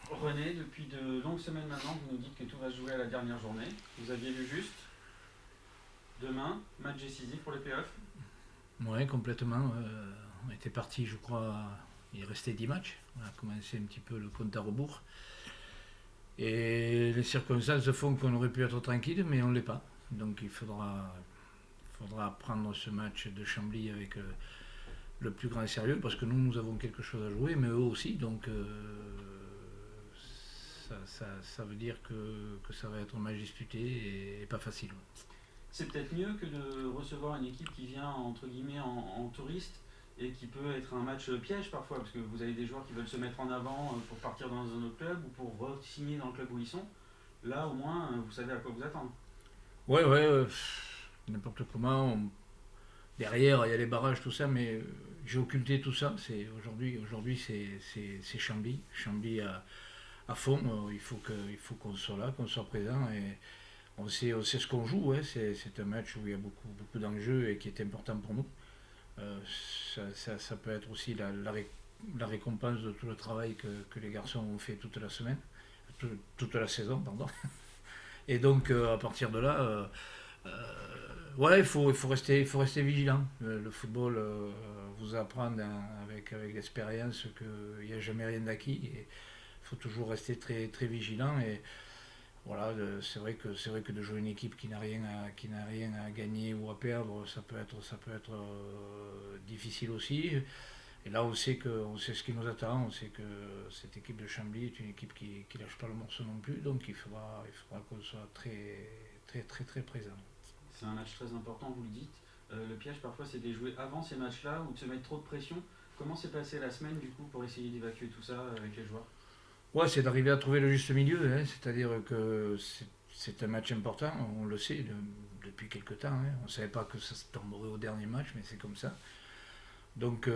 René, depuis de longues semaines maintenant, vous nous dites que tout va se jouer à la dernière journée. Vous aviez lu juste. Demain, match décisif pour les playoffs. Ouais, complètement. On était parti, je crois, il restait 10 matchs. On a commencé un petit peu le compte à rebours. Et les circonstances font qu'on aurait pu être tranquille, mais on ne l'est pas. Donc il faudra prendre ce match de Chambly avec le plus grand sérieux, parce que nous avons quelque chose à jouer, mais eux aussi. Donc ça veut dire que ça va être un match disputé et pas facile. C'est peut-être mieux que de recevoir une équipe qui vient entre guillemets en touriste et qui peut être un match piège parfois, parce que vous avez des joueurs qui veulent se mettre en avant pour partir dans un autre club ou pour re-signer dans le club où ils sont. Là, au moins, vous savez à quoi vous attendre. Ouais, ouais, n'importe comment. Derrière, il y a les barrages, tout ça, mais j'ai occulté tout ça. Aujourd'hui, c'est Chambly. Chambly à fond. Il faut qu'on soit là, qu'on soit présent. Et on sait ce qu'on joue. Ouais. C'est un match où il y a beaucoup, beaucoup d'enjeux et qui est important pour nous. Euh, ça peut être aussi la récompense de tout le travail que les garçons ont fait toute la semaine, toute la saison, pardon. Et donc, à partir de là, ouais, il faut rester vigilant. Le football vous apprend avec l'expérience qu'il n'y a jamais rien d'acquis. Il faut toujours rester très, très vigilant. Et voilà, c'est vrai que de jouer une équipe qui n'a rien à gagner ou à perdre, ça peut être difficile aussi. Et là, on sait ce qui nous attend. On sait que cette équipe de Chambly est une équipe qui lâche pas le morceau non plus. Donc il faudra qu'on soit très, très, très, très présent. C'est un match très important, vous le dites. Le piège parfois c'est de les jouer avant ces matchs-là ou de se mettre trop de pression. Comment s'est passée la semaine du coup pour essayer d'évacuer tout ça avec les joueurs? Ouais, c'est d'arriver à trouver le juste milieu, hein. C'est-à-dire que c'est un match important, on le sait depuis quelques temps, hein. On ne savait pas que ça se tomberait au dernier match, mais c'est comme ça. Donc,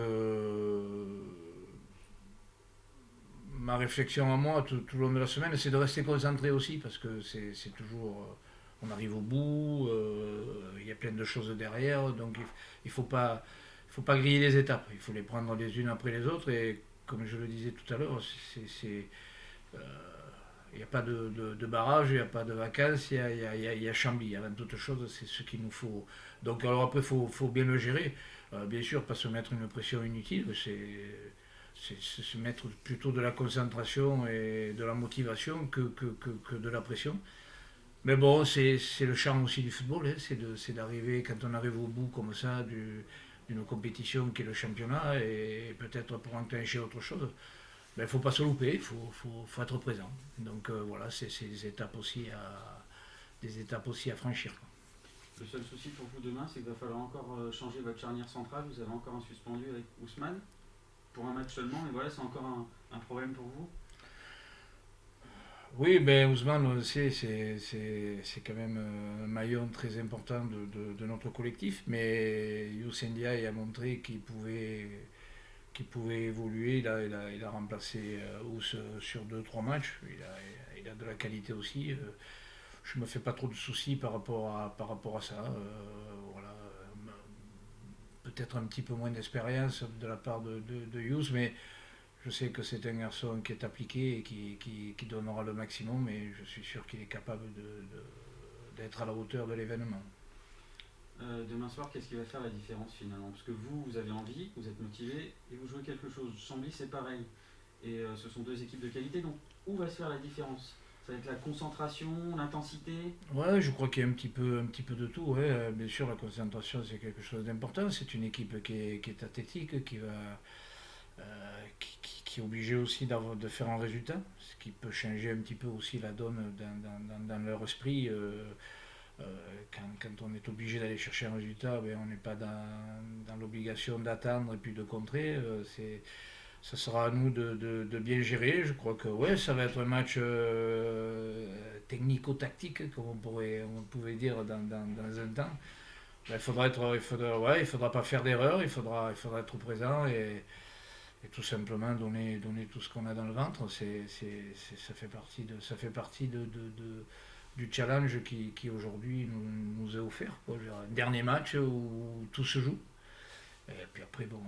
ma réflexion à moi tout le long de la semaine, c'est de rester concentré aussi, parce que c'est toujours. On arrive au bout, il y a plein de choses derrière, donc il ne faut pas griller les étapes, il faut les prendre les unes après les autres, et comme je le disais tout à l'heure, euh, il n'y a pas de barrage, il n'y a pas de vacances, il y a Chambly. Avant toute chose, c'est ce qu'il nous faut. Donc, alors après, il faut bien le gérer. Bien sûr, pas se mettre une pression inutile, c'est se mettre plutôt de la concentration et de la motivation que de la pression. Mais bon, c'est le charme aussi du football, hein. C'est d'arriver, quand on arrive au bout comme ça, d'une compétition qui est le championnat, et peut-être pour enclencher autre chose, il ne faut pas se louper, il faut être présent. Donc voilà, c'est des étapes aussi à franchir, quoi. Le seul souci pour vous demain, c'est qu'il va falloir encore changer votre charnière centrale. Vous avez encore un suspendu avec Ousmane pour un match seulement, mais voilà, c'est encore un problème pour vous. Oui, ben Ousmane, on le sait, c'est quand même un maillon très important de notre collectif, mais Youssef Ndiaye a montré qu'il pouvait évoluer. Il a remplacé Ous sur deux trois matchs. Il a de la qualité aussi. Je me fais pas trop de soucis par rapport à ça. Voilà. Peut-être un petit peu moins d'expérience de la part de Hughes, mais je sais que c'est un garçon qui est appliqué et qui donnera le maximum, et je suis sûr qu'il est capable d'être à la hauteur de l'événement. Demain soir, qu'est-ce qui va faire la différence finalement? Parce que vous avez envie, vous êtes motivé et vous jouez quelque chose. Chambly, c'est pareil. Et ce sont deux équipes de qualité, donc où va se faire la différence? Ça va être la concentration, l'intensité? Ouais, je crois qu'il y a un petit peu de tout. Ouais. Bien sûr, la concentration, c'est quelque chose d'important. C'est une équipe qui est athlétique, qui est obligée aussi de faire un résultat, ce qui peut changer un petit peu aussi la donne dans leur esprit. Euh, quand on est obligé d'aller chercher un résultat, ben, on n'est pas dans l'obligation d'attendre et puis de contrer. Ça sera à nous de bien gérer. Je crois que ouais, ça va être un match technico-tactique, comme on pouvait dire dans un temps. Ben, il faudra pas faire d'erreur, il faudra être présent, et tout simplement donner tout ce qu'on a dans le ventre. Ça fait partie du challenge qui aujourd'hui nous est offert, quoi. Un dernier match où tout se joue. Et puis après, bon,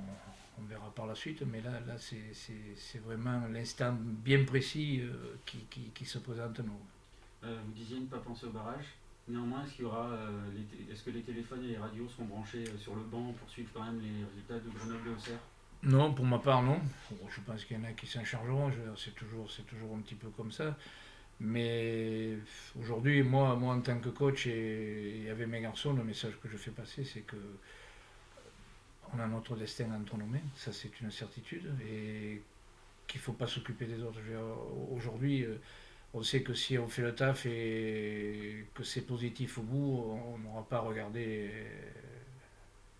on verra par la suite, mais là c'est vraiment l'instant bien précis qui se présente à nous. Vous disiez ne pas penser au barrage. Néanmoins, est-ce qu'il y aura, est-ce que les téléphones et les radios seront branchés sur le banc pour suivre quand même les résultats de Grenoble et Auxerre? Non, pour ma part, non. Bon, je pense qu'il y en a qui s'en chargeront, c'est toujours un petit peu comme ça. Mais aujourd'hui, moi en tant que coach et avec mes garçons, le message que je fais passer, c'est que on a notre destin entre nos mains, ça c'est une certitude, et qu'il ne faut pas s'occuper des autres. Aujourd'hui, on sait que si on fait le taf et que c'est positif au bout, on n'aura pas à regarder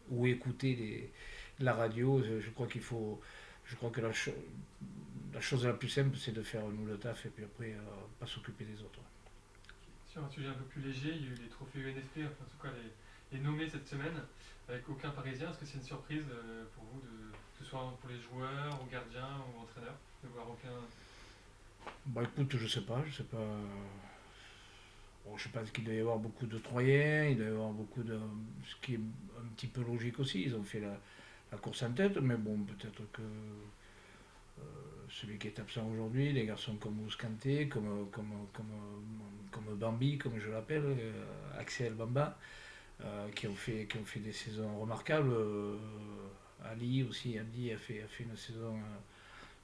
ou écouter la radio. Je crois qu'il faut. Je crois que la chose la plus simple, c'est de faire nous le taf et puis après, pas s'occuper des autres. Sur un sujet un peu plus léger, il y a eu les trophées UNFP, enfin, en tout cas les nommés cette semaine, avec aucun Parisien. Est-ce que c'est une surprise pour vous, que ce soit pour les joueurs, ou gardiens ou entraîneurs, de voir aucun. Bah écoute, je sais pas, je sais pas. Bon, je pense qu'il doit y avoir beaucoup de Troyens, il doit y avoir beaucoup de. Ce qui est un petit peu logique aussi, ils ont fait la course en tête, mais bon, peut-être que celui qui est absent aujourd'hui, des garçons comme Ouskanté, comme Bambi, comme je l'appelle, Axel Bamba, qui ont fait des saisons remarquables. Ali aussi, Andy a fait une saison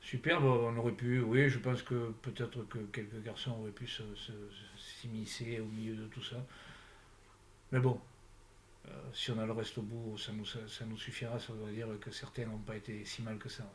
superbe. On aurait pu, oui, je pense que peut-être que quelques garçons auraient pu s'immiscer au milieu de tout ça. Mais bon, si on a le reste au bout, ça nous suffira, ça veut dire que certains n'ont pas été si mal que ça. Ouais.